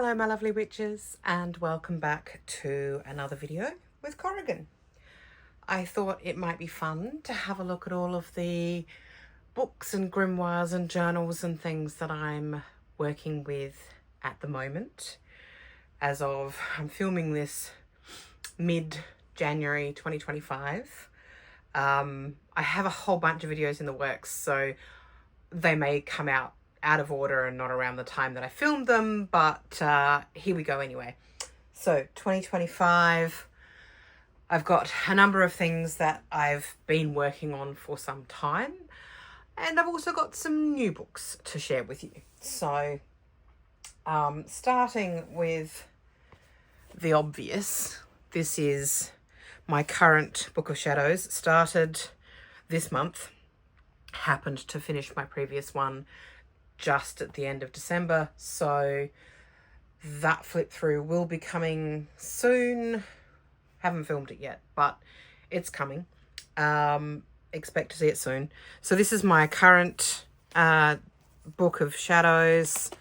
Hello my lovely witches, and welcome back to another video with Corrigan. I thought it might be fun to have a look at all of the books and grimoires and journals and things that I'm working with at the moment. I'm filming this mid-January 2025. I have a whole bunch of videos in the works, so they may come out of order and not around the time that I filmed them, but here we go anyway. So 2025, I've got a number of things that I've been working on for some time, and I've also got some new books to share with you. So starting with the obvious, this is my current Book of Shadows. Started this month, happened to finish my previous one just at the end of December, so that flip through will be coming soon. Haven't filmed it yet, but it's coming. Expect to see it soon. So this is my current Book of Shadows.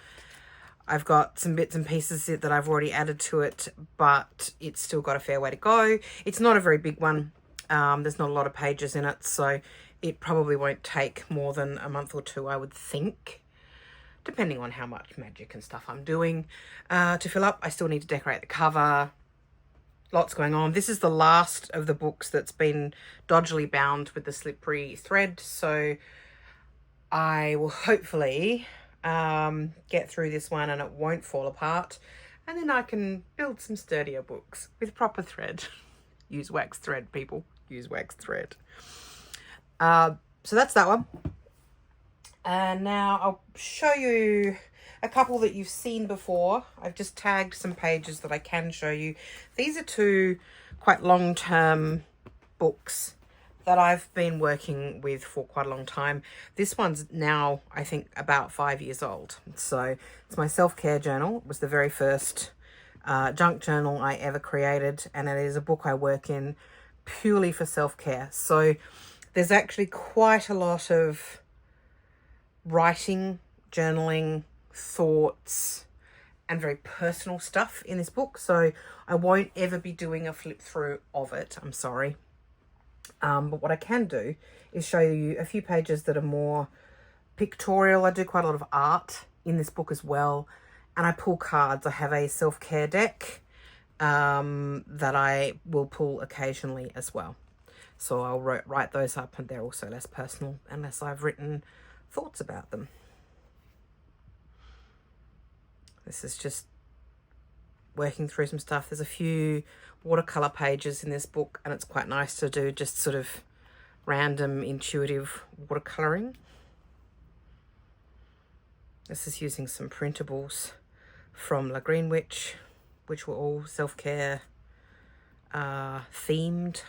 I've got some bits and pieces that I've already added to it, but it's still got a fair way to go. It's not a very big one. There's not a lot of pages in it, so it probably won't take more than a month or two, I would think, depending on how much magic and stuff I'm doing to fill up. I still need to decorate the cover. Lots going on. This is the last of the books that's been dodgily bound with the slippery thread, so I will hopefully get through this one and it won't fall apart, and then I can build some sturdier books with proper thread. Use wax thread, people. Use wax thread. So that's that one. And now I'll show you a couple that you've seen before. I've just tagged some pages that I can show you. These are two quite long-term books that I've been working with for quite a long time. This one's now, I think, about 5 years old. So it's my self-care journal. It was the very first junk journal I ever created, and it is a book I work in purely for self-care. So there's actually quite a lot of writing, journaling, thoughts, and very personal stuff in this book. So I won't ever be doing a flip through of it. I'm sorry. But what I can do is show you a few pages that are more pictorial. I do quite a lot of art in this book as well. And I pull cards. I have a self-care deck that I will pull occasionally as well. So I'll write those up, and they're also less personal unless I've written thoughts about them. This is just working through some stuff. There's a few watercolor pages in this book, and it's quite nice to do just sort of random intuitive watercoloring. This is using some printables from La Green Witch, which were all self-care themed.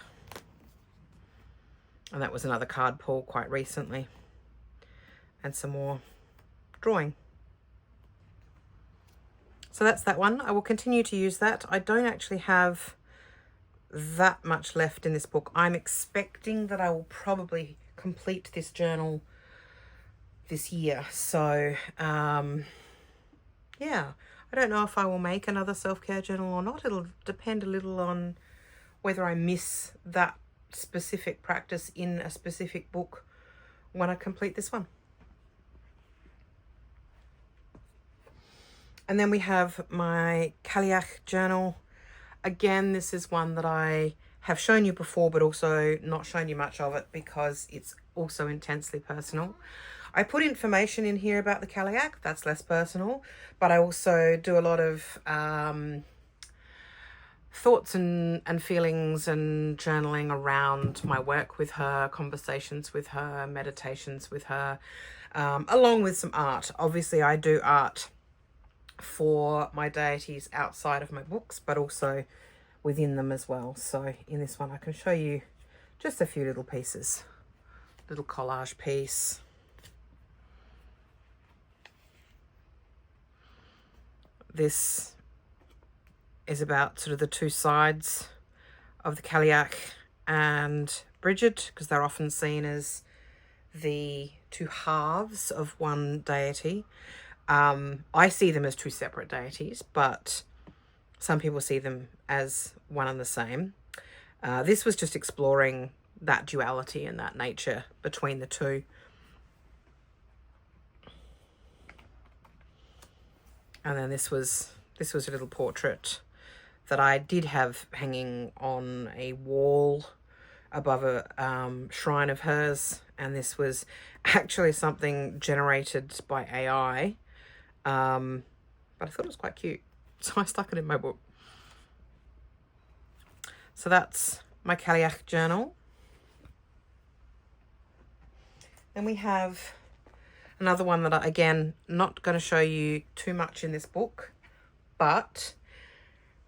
And that was another card pull quite recently. And some more drawing. So that's that one. I will continue to use that. I don't actually have that much left in this book. I'm expecting that I will probably complete this journal this year. So, yeah, I don't know if I will make another self-care journal or not. It'll depend a little on whether I miss that specific practice in a specific book when I complete this one. And then we have my Caliac journal. Again, this is one that I have shown you before, but also not shown you much of it because it's also intensely personal. I put information in here about the Caliac, that's less personal, but I also do a lot of thoughts and feelings and journaling around my work with her, conversations with her, meditations with her, along with some art. Obviously, I do art for my deities outside of my books, but also within them as well. So in this one I can show you just a few little pieces. Little collage piece. This is about sort of the two sides of the Caliac and Bridget, because they're often seen as the two halves of one deity. I see them as two separate deities, but some people see them as one and the same. This was just exploring that duality and that nature between the two. And then this was a little portrait that I did have hanging on a wall above a shrine of hers. And this was actually something generated by AI. But I thought it was quite cute, so I stuck it in my book. So that's my Cailleach journal. Then we have another one that I, again, not going to show you too much in this book, but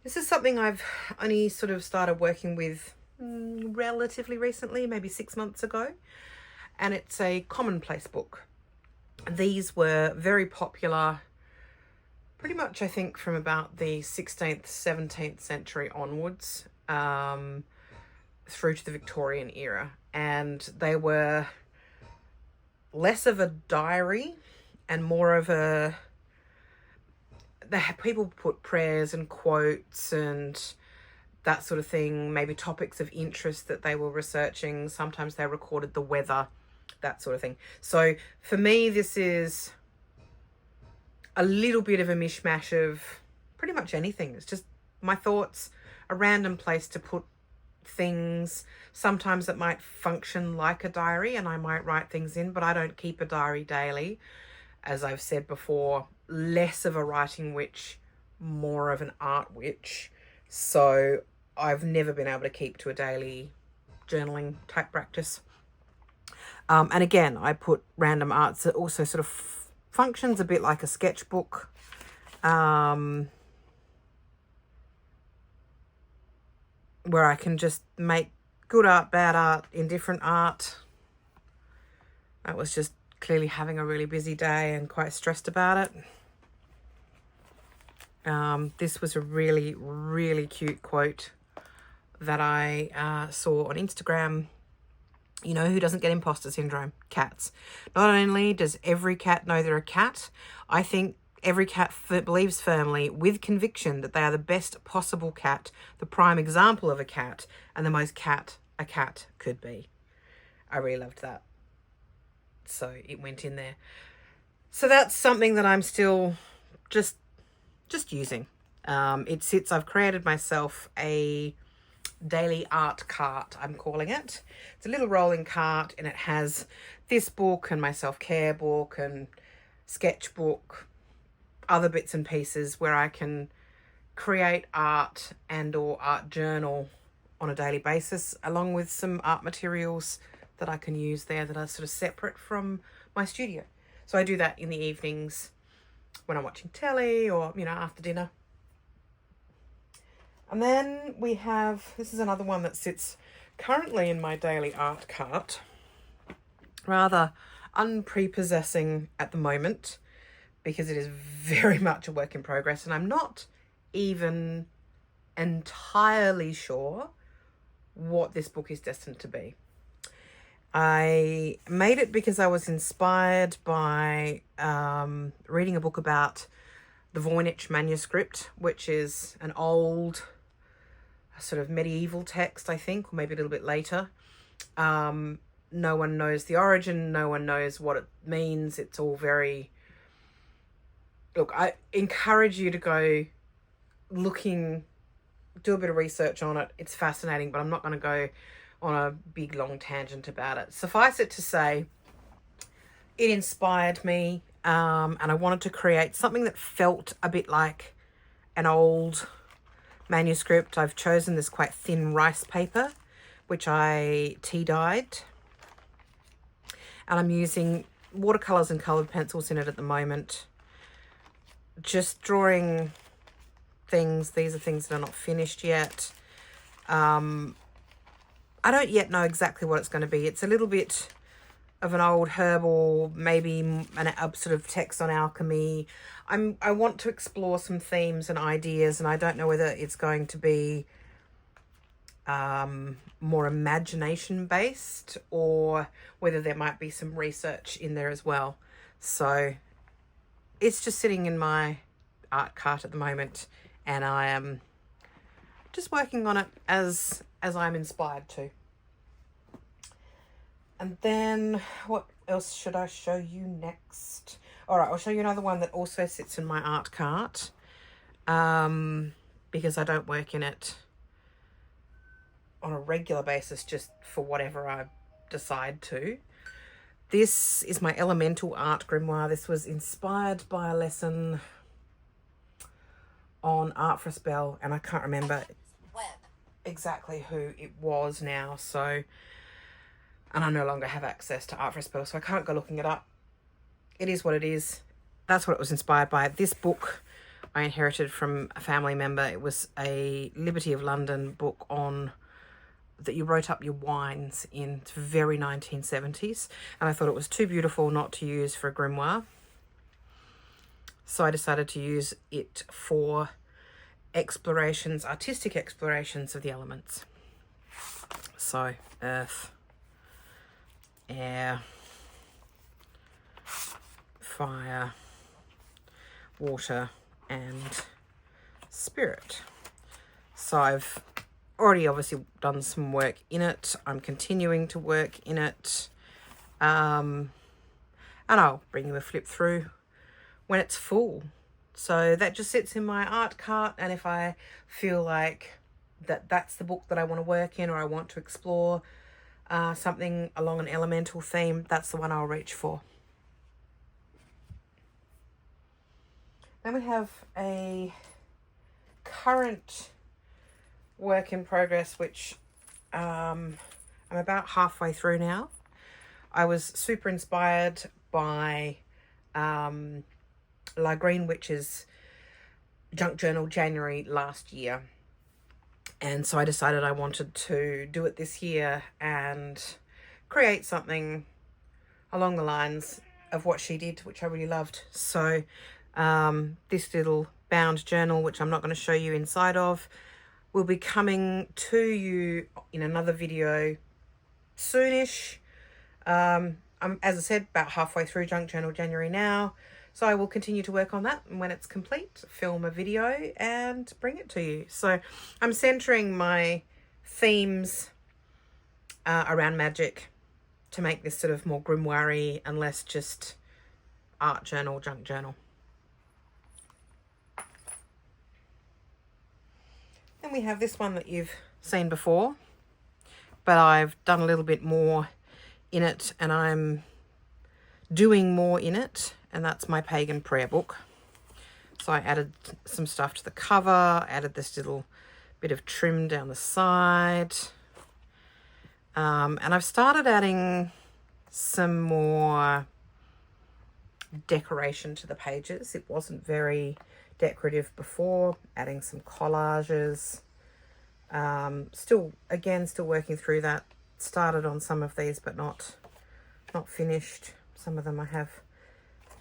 this is something I've only sort of started working with relatively recently, maybe 6 months ago. And it's a commonplace book. These were very popular pretty much, I think, from about the 16th, 17th century onwards, through to the Victorian era. And they were less of a diary and more of a... people put prayers and quotes and that sort of thing, maybe topics of interest that they were researching. Sometimes they recorded the weather, that sort of thing. So for me, this is a little bit of a mishmash of pretty much anything. It's just my thoughts, a random place to put things. Sometimes it might function like a diary and I might write things in, but I don't keep a diary daily. As I've said before, less of a writing witch, more of an art witch. So I've never been able to keep to a daily journaling type practice. And again, I put random arts that also sort of functions a bit like a sketchbook. Where I can just make good art, bad art, indifferent art. I was just clearly having a really busy day and quite stressed about it. This was a really, really cute quote that I saw on Instagram. You know who doesn't get imposter syndrome? Cats. Not only does every cat know they're a cat, I think every cat believes firmly, with conviction, that they are the best possible cat, the prime example of a cat, and the most cat a cat could be. I really loved that. So it went in there. So that's something that I'm still just using. I've created myself a daily art cart, I'm calling it. It's a little rolling cart and it has this book and my self-care book and sketchbook, other bits and pieces where I can create art and or art journal on a daily basis, along with some art materials that I can use there that are sort of separate from my studio. So I do that in the evenings when I'm watching telly or, after dinner. And then we have, this is another one that sits currently in my daily art cart, rather unprepossessing at the moment because it is very much a work in progress and I'm not even entirely sure what this book is destined to be. I made it because I was inspired by reading a book about the Voynich manuscript, which is an old sort of medieval text, I think, or maybe a little bit later. No one knows the origin. No one knows what it means. It's all very... Look, I encourage you to go looking, do a bit of research on it. It's fascinating, but I'm not going to go on a big, long tangent about it. Suffice it to say, it inspired me, and I wanted to create something that felt a bit like an old manuscript. I've chosen this quite thin rice paper, which I tea dyed. And I'm using watercolours and coloured pencils in it at the moment. Just drawing things. These are things that are not finished yet. I don't yet know exactly what it's going to be. It's a little bit of an old herbal, maybe a sort of text on alchemy. I want to explore some themes and ideas, and I don't know whether it's going to be more imagination based or whether there might be some research in there as well. So it's just sitting in my art cart at the moment, and I am just working on it as I'm inspired to. And then what else should I show you next? All right, I'll show you another one that also sits in my art cart, because I don't work in it on a regular basis, just for whatever I decide to. This is my Elemental Art Grimoire. This was inspired by a lesson on Art for a Spell, and I can't remember exactly who it was now, so, and I no longer have access to Art for a Spell, so I can't go looking it up. It is what it is. That's what it was inspired by. This book I inherited from a family member. It was a Liberty of London book on that you wrote up your wines in. It's very 1970s, and I thought it was too beautiful not to use for a grimoire, so I decided to use it for explorations, artistic explorations of the elements. So earth, air, fire, water, and spirit. So I've already obviously done some work in it. I'm continuing to work in it. And I'll bring you a flip through when it's full. So that just sits in my art cart, and if I feel like that's the book that I want to work in, or I want to explore something along an elemental theme, that's the one I'll reach for. Then we have a current work in progress, which I'm about halfway through now. I was super inspired by La Green Witch's junk journal January last year, and so I decided I wanted to do it this year and create something along the lines of what she did, which I really loved. So this little bound journal, which I'm not going to show you inside of, will be coming to you in another video soonish. I'm, as I said, about halfway through Junk Journal January now, so I will continue to work on that, and when it's complete, film a video and bring it to you. So I'm centering my themes around magic to make this sort of more grimoire-y and less just art journal, junk journal. Then we have this one that you've seen before, but I've done a little bit more in it, and I'm doing more in it, and that's my pagan prayer book. So I added some stuff to the cover, added this little bit of trim down the side, and I've started adding some more decoration to the pages. It wasn't very decorative before, adding some collages. Still working through that. Started on some of these, but not finished. Some of them I have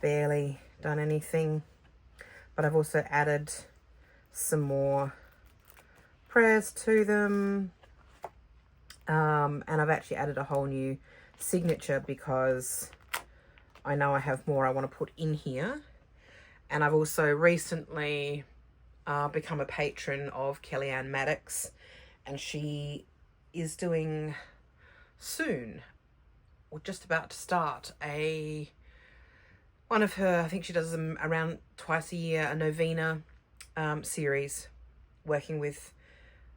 barely done anything, but I've also added some more prayers to them, and I've actually added a whole new signature because I know I have more I want to put in here. And I've also recently become a patron of annmaddox, and she is doing soon, or just about to start, one of her, I think she does them around twice a year, a novena series working with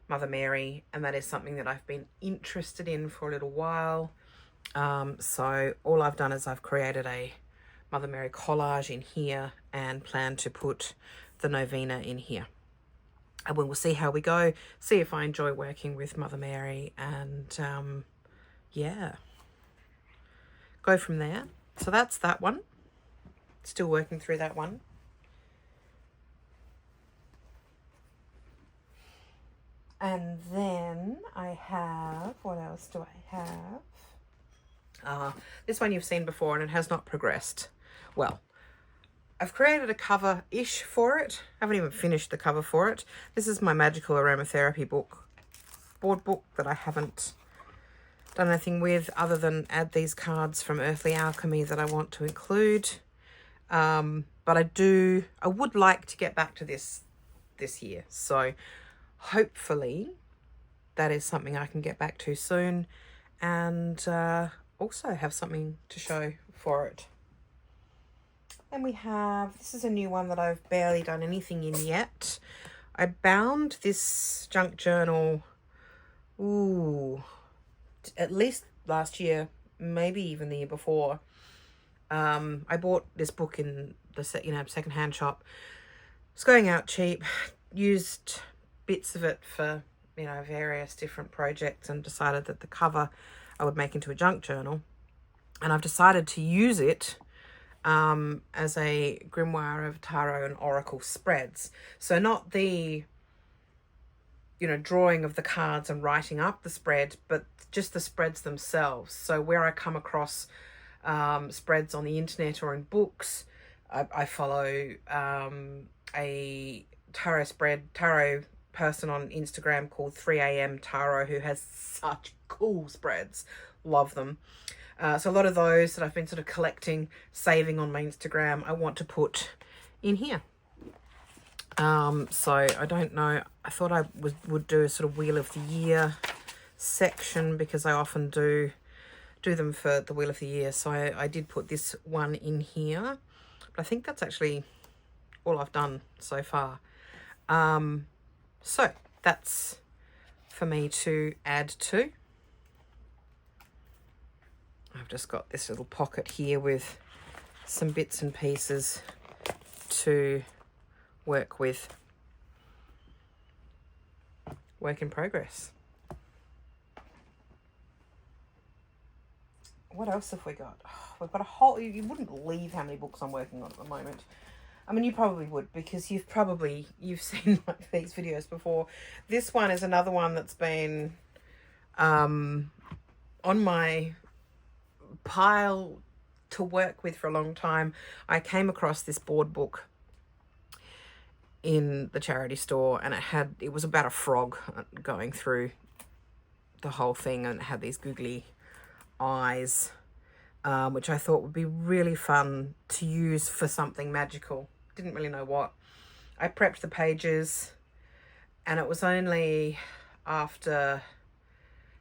Mother Mary, and that is something that I've been interested in for a little while. So all I've done is I've created a Mother Mary collage in here and plan to put the novena in here. And we'll see how we go, see if I enjoy working with Mother Mary, and yeah, go from there. So that's that one. Still working through that one. And then I have, what else do I have? This one you've seen before, and it has not progressed. Well, I've created a cover-ish for it. I haven't even finished the cover for it. This is my Magickal aromatherapy board book that I haven't done anything with other than add these cards from Earthly Alchemy that I want to include. But I would like to get back to this year. So hopefully that is something I can get back to soon, and also have something to show for it. And we have, this is a new one that I've barely done anything in yet. I bound this junk journal, at least last year, maybe even the year before. I bought this book in the secondhand shop. It's going out cheap. Used bits of it for various different projects, and decided that the cover I would make into a junk journal. And I've decided to use it as a grimoire of tarot and oracle spreads. So not the drawing of the cards and writing up the spread, but just the spreads themselves. So where I come across spreads on the internet or in books, I follow a tarot person on Instagram called 3am Tarot, who has such cool spreads. Love them. So a lot of those that I've been sort of collecting, saving on my Instagram, I want to put in here. So I don't know, I thought I would do a sort of Wheel of the Year section, because I often do them for the Wheel of the Year. So I did put this one in here, but I think that's actually all I've done so far. So that's for me to add to. I've just got this little pocket here with some bits and pieces to work with. Work in progress. What else have we got? Oh, we've got a whole, you wouldn't believe how many books I'm working on at the moment. I mean, you probably would, because you've seen like these videos before. This one is another one that's been on my pile to work with for a long time. I came across this board book in the charity store, and it was about a frog going through the whole thing, and it had these googly eyes, which I thought would be really fun to use for something magical. Didn't really know what. I prepped the pages, and it was only after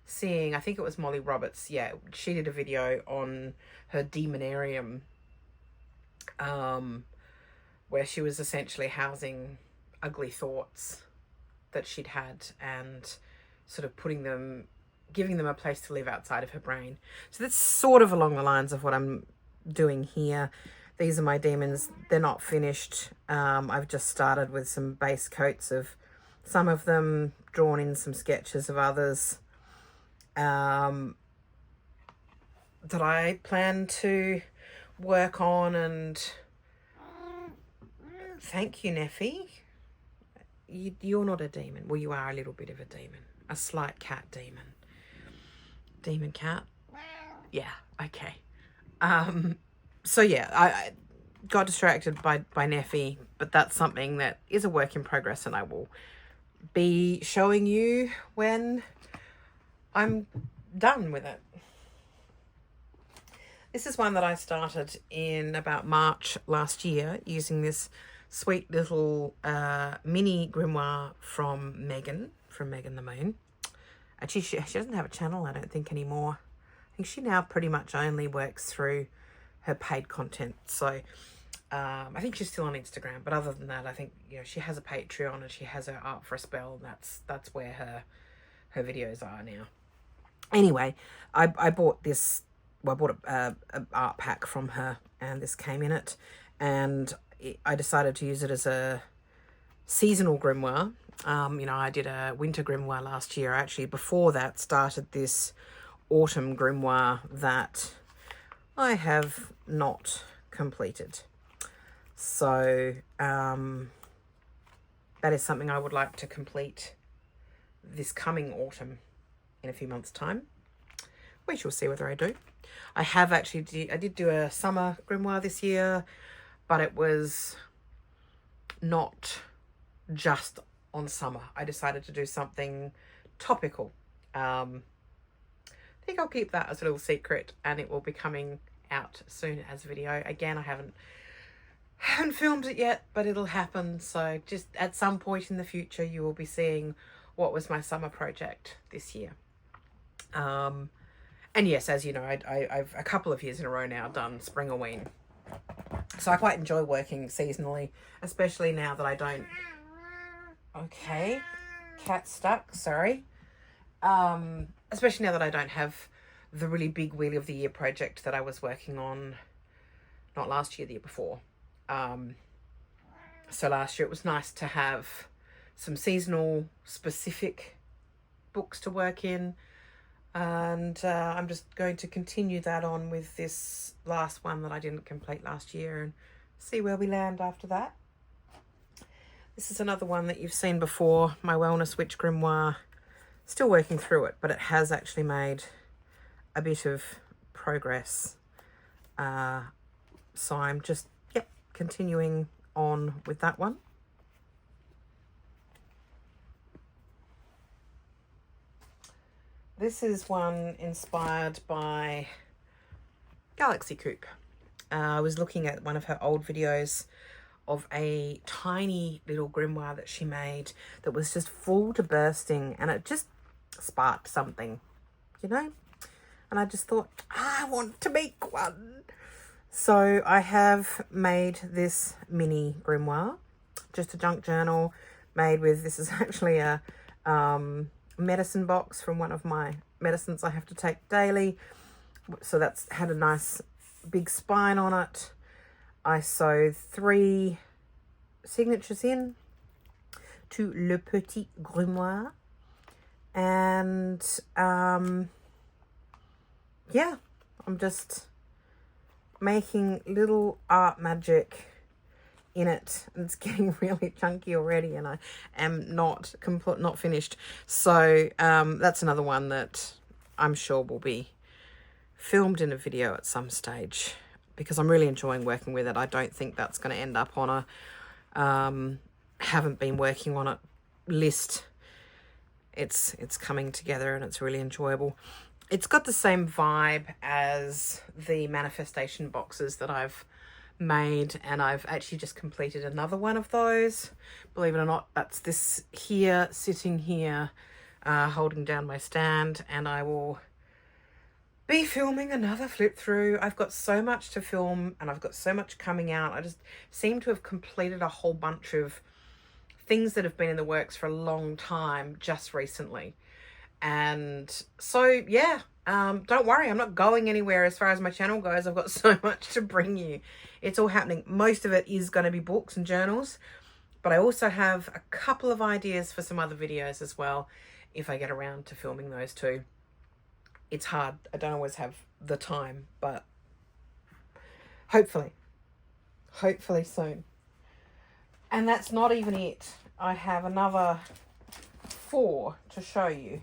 seeing, I think it was Molly Roberts, she did a video on her demonarium, where she was essentially housing ugly thoughts that she'd had, and sort of giving them a place to live outside of her brain. So that's sort of along the lines of what I'm doing here. These are my demons. They're not finished. I've just started with some base coats of some of them, drawn in some sketches of others that I plan to work on. And thank you, Neffy. You're not a demon. Well, you are a little bit of a demon. A slight cat demon. Demon cat? Yeah, okay. So yeah, I got distracted by Neffy, but that's something that is a work in progress, and I will be showing you when I'm done with it. This is one that I started in about March last year, using this sweet little mini grimoire from Megan the Moon. Actually, she doesn't have a channel, I don't think, anymore. I think she now pretty much only works through her paid content. So I think she's still on Instagram, but other than that, I think she has a Patreon, and she has her Art for a Spell, and that's where her videos are now. Anyway, I bought this. Well, I bought a art pack from her, and this came in it, and I decided to use it as a seasonal grimoire. I did a winter grimoire last year. I actually, before that, started this autumn grimoire that I have not completed. So that is something I would like to complete this coming autumn in a few months' time. We shall see whether I do. I have actually, I did do a summer grimoire this year, but it was not just on summer. I decided to do something topical. I think I'll keep that as a little secret, and it will be coming out soon as a video. Again, I haven't Haven't filmed it yet, but it'll happen. So just at some point in the future, you will be seeing what was my summer project this year. And yes, as you know, I've a couple of years in a row now done Spring Halloween. So I quite enjoy working seasonally, especially now that I don't... Okay, cat stuck, sorry. Especially now that I don't have the really big Wheel of the Year project that I was working on, not last year, the year before. So last year it was nice to have some seasonal specific books to work in. And I'm just going to continue that on with this last one that I didn't complete last year and see where we land after that. This is another one that you've seen before, my Wellness Witch Grimoire. Still working through it, but it has actually made a bit of progress. So I'm just, continuing on with that one. This is one inspired by Galaxy Coupe. I was looking at one of her old videos of a tiny little grimoire that she made that was just full to bursting, and it just sparked something, you know? And I just thought, I want to make one. So I have made this mini grimoire, just a junk journal made with, this is actually a medicine box from one of my medicines I have to take daily. So that's had a nice big spine on it. I sewed 3 signatures in to Le Petit Grimoire. And yeah, I'm just making little art magic in it, and it's getting really chunky already, and I am not finished. So that's another one that I'm sure will be filmed in a video at some stage, because I'm really enjoying working with it. I don't think that's going to end up on a haven't been working on it list. It's coming together and it's really enjoyable. It's got the same vibe as the manifestation boxes that I've made, and I've actually just completed another one of those. Believe it or not, that's this here, sitting here, holding down my stand, and I will be filming another flip through. I've got so much to film and I've got so much coming out. I just seem to have completed a whole bunch of things that have been in the works for a long time just recently. And so, yeah, don't worry, I'm not going anywhere as far as my channel goes. I've got so much to bring you. It's all happening. Most of it is going to be books and journals, but I also have a couple of ideas for some other videos as well, if I get around to filming those too. It's hard. I don't always have the time, but hopefully soon. And that's not even it. I have another 4 to show you.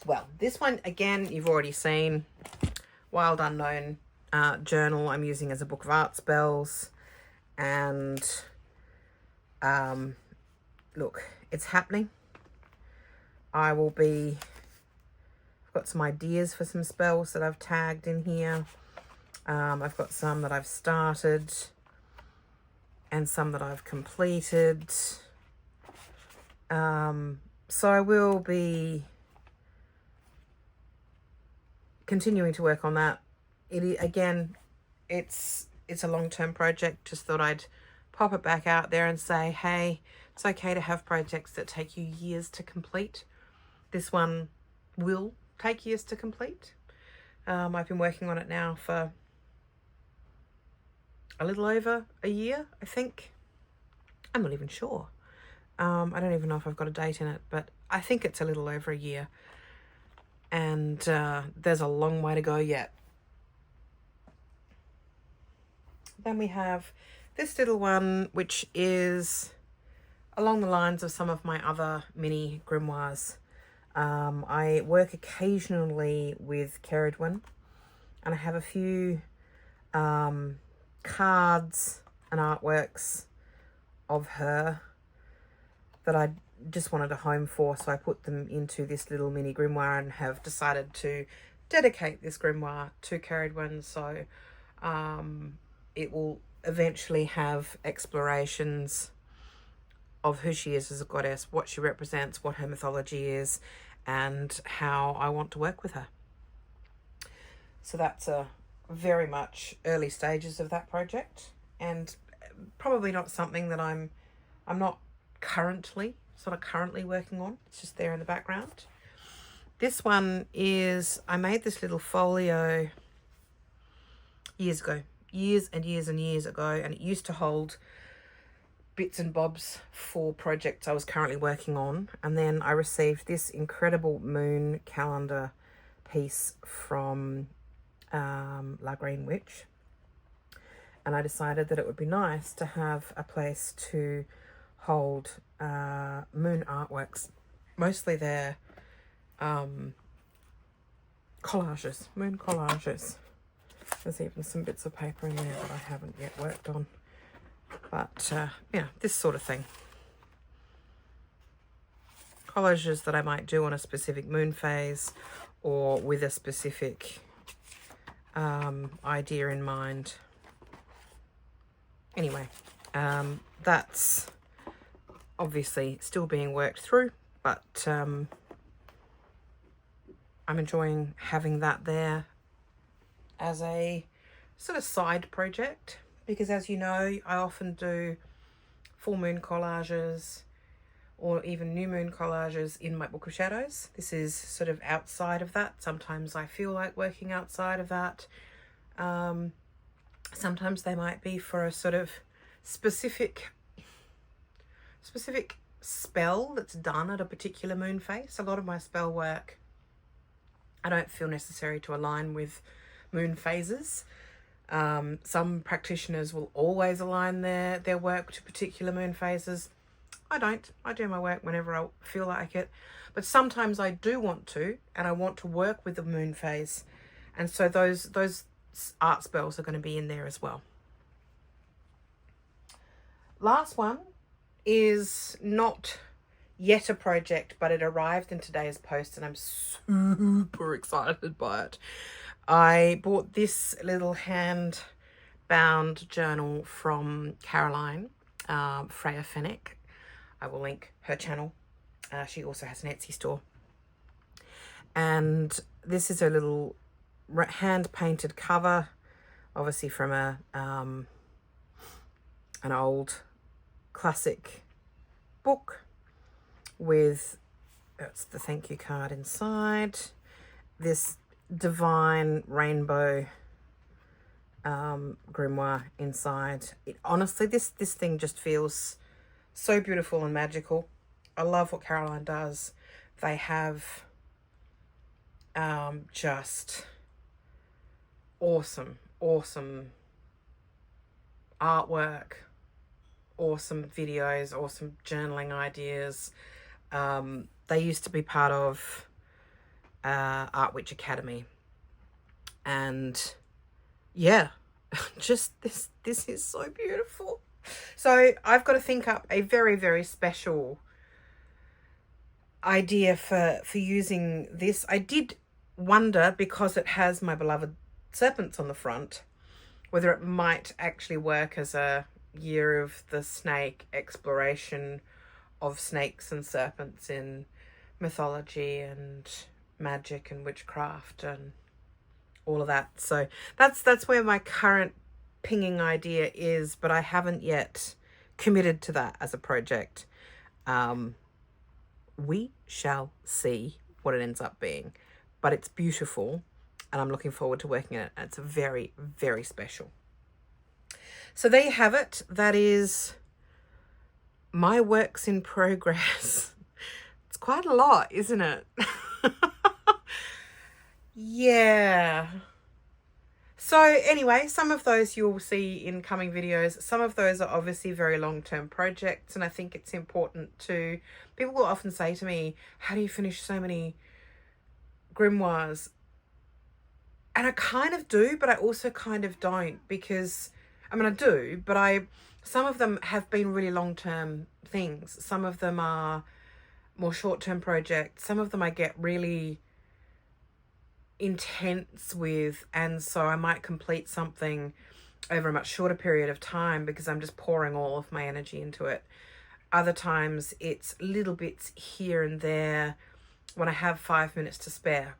Well, this one, again, you've already seen. Wild Unknown journal I'm using as a book of art spells. And look, it's happening. I've got some ideas for some spells that I've tagged in here. I've got some that I've started and some that I've completed. So I will be continuing to work on that. Again, it's a long-term project. Just thought I'd pop it back out there and say, hey, it's okay to have projects that take you years to complete. This one will take years to complete. I've been working on it now for a little over a year, I think. I'm not even sure. I don't even know if I've got a date in it, but I think it's a little over a year. And there's a long way to go yet. Then we have this little one, which is along the lines of some of my other mini grimoires. I work occasionally with Ceridwen, and I have a few cards and artworks of her that I just wanted a home for, so I put them into this little mini grimoire and have decided to dedicate this grimoire to Ceridwen. So it will eventually have explorations of who she is as a goddess, what she represents, what her mythology is, and how I want to work with her. So that's a very much early stages of that project, and probably not something that I'm not currently working on. It's just there in the background. This one is, I made this little folio years ago, years and years and years ago, and it used to hold bits and bobs for projects I was currently working on. And then I received this incredible moon calendar piece from La Green Witch, and I decided that it would be nice to have a place to hold moon artworks. Mostly they're collages, moon collages. There's even some bits of paper in there that I haven't yet worked on. But, yeah, this sort of thing. Collages that I might do on a specific moon phase or with a specific idea in mind. Anyway, that's obviously still being worked through, but I'm enjoying having that there as a sort of side project, because as you know, I often do full moon collages or even new moon collages in my Book of Shadows. This is sort of outside of that. Sometimes I feel like working outside of that. Sometimes they might be for a sort of specific spell that's done at a particular moon phase. A lot of my spell work, I don't feel necessary to align with moon phases. Some practitioners will always align their work to particular moon phases. I don't. I do my work whenever I feel like it. But sometimes I do want to, and I want to work with the moon phase. And so those art spells are going to be in there as well. Last one is not yet a project, but it arrived in today's post and I'm super excited by it. I bought this little hand-bound journal from Caroline, Freya Fennick. I will link her channel. She also has an Etsy store. And this is a little hand-painted cover, obviously from an old classic book with, it's the thank you card inside, this divine rainbow grimoire inside. Honestly, this thing just feels so beautiful and magical. I love what Caroline does. They have just awesome artwork, awesome videos, awesome journaling ideas. They used to be part of Art Witch Academy, and yeah, just this is so beautiful. So I've got to think up a very special idea for using this. I did wonder, because it has my beloved serpents on the front, whether it might actually work as a year of the snake exploration of snakes and serpents in mythology and magic and witchcraft and all of that. So that's where my current pinging idea is, but I haven't yet committed to that as a project. We shall see what it ends up being, but it's beautiful and I'm looking forward to working on it. It's very special. So there you have it. That is my works in progress. It's quite a lot, isn't it? Yeah. So anyway, some of those you'll see in coming videos. Some of those are obviously very long-term projects, and I think it's important to, people will often say to me, how do you finish so many grimoires? And I kind of do, but I also kind of don't, because I mean, I do, but some of them have been really long-term things. Some of them are more short-term projects. Some of them I get really intense with, and so I might complete something over a much shorter period of time because I'm just pouring all of my energy into it. Other times it's little bits here and there when I have 5 minutes to spare.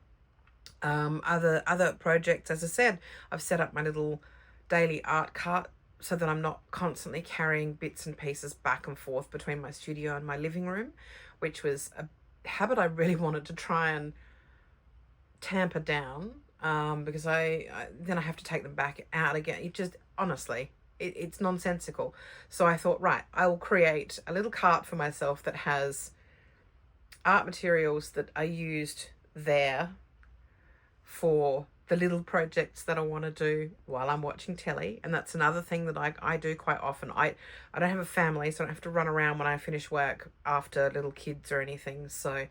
Other projects, as I said, I've set up my little daily art cart so that I'm not constantly carrying bits and pieces back and forth between my studio and my living room, which was a habit I really wanted to try and tamper down, because I then I have to take them back out again. It just, honestly, it's nonsensical. So I thought, right, I will create a little cart for myself that has art materials that are used there for the little projects that I want to do while I'm watching telly. And that's another thing that I do quite often. I don't have a family, so I don't have to run around when I finish work after little kids or anything. So,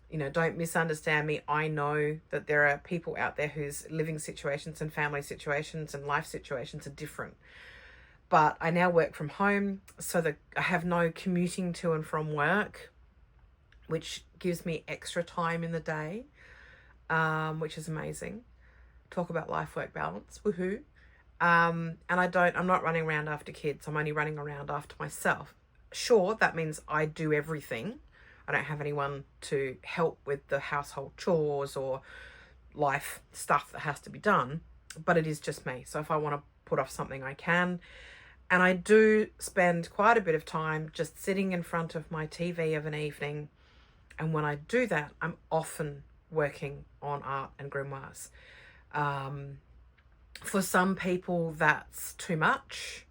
you know, don't misunderstand me. I know that there are people out there whose living situations and family situations and life situations are different. But I now work from home, so that I have no commuting to and from work, which gives me extra time in the day, which is amazing. Talk about life-work balance, woohoo. And I'm not running around after kids. I'm only running around after myself. Sure, that means I do everything. I don't have anyone to help with the household chores or life stuff that has to be done, but it is just me. So if I want to put off something, I can. And I do spend quite a bit of time just sitting in front of my TV of an evening. And when I do that, I'm often working on art and grimoires. For some people, that's too much,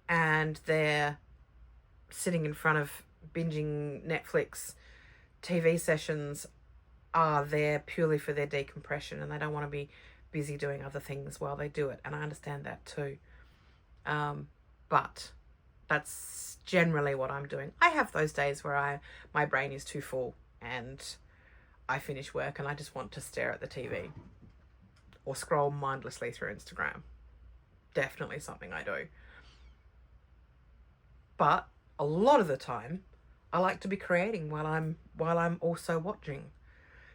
and they're sitting in front of binging Netflix TV sessions are there purely for their decompression, and they don't want to be busy doing other things while they do it. And I understand that too. But that's generally what I'm doing. I have those days where my brain is too full and I finish work and I just want to stare at the TV or scroll mindlessly through Instagram. Definitely something I do. But a lot of the time, I like to be creating while I'm also watching.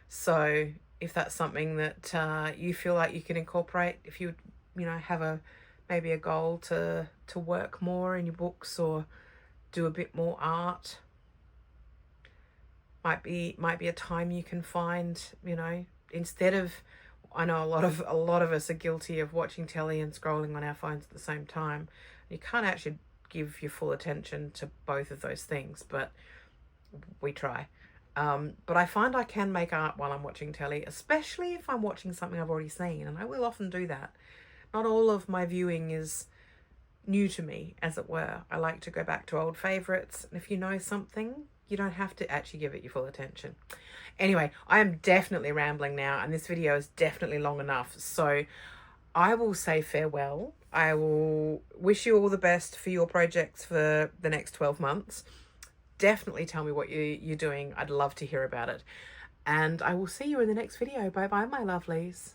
So if that's something that you feel like you can incorporate, if you have maybe a goal to work more in your books or do a bit more art, might be a time you can find, instead of, I know a lot of us are guilty of watching telly and scrolling on our phones at the same time. You can't actually give your full attention to both of those things, but we try. But I find I can make art while I'm watching telly, especially if I'm watching something I've already seen, and I will often do that. Not all of my viewing is new to me, as it were. I like to go back to old favourites, and if you know something, you don't have to actually give it your full attention. Anyway, I am definitely rambling now, and this video is definitely long enough, so I will say farewell. I will wish you all the best for your projects for the next 12 months. Definitely tell me what you're doing. I'd love to hear about it. And I will see you in the next video. Bye bye, my lovelies.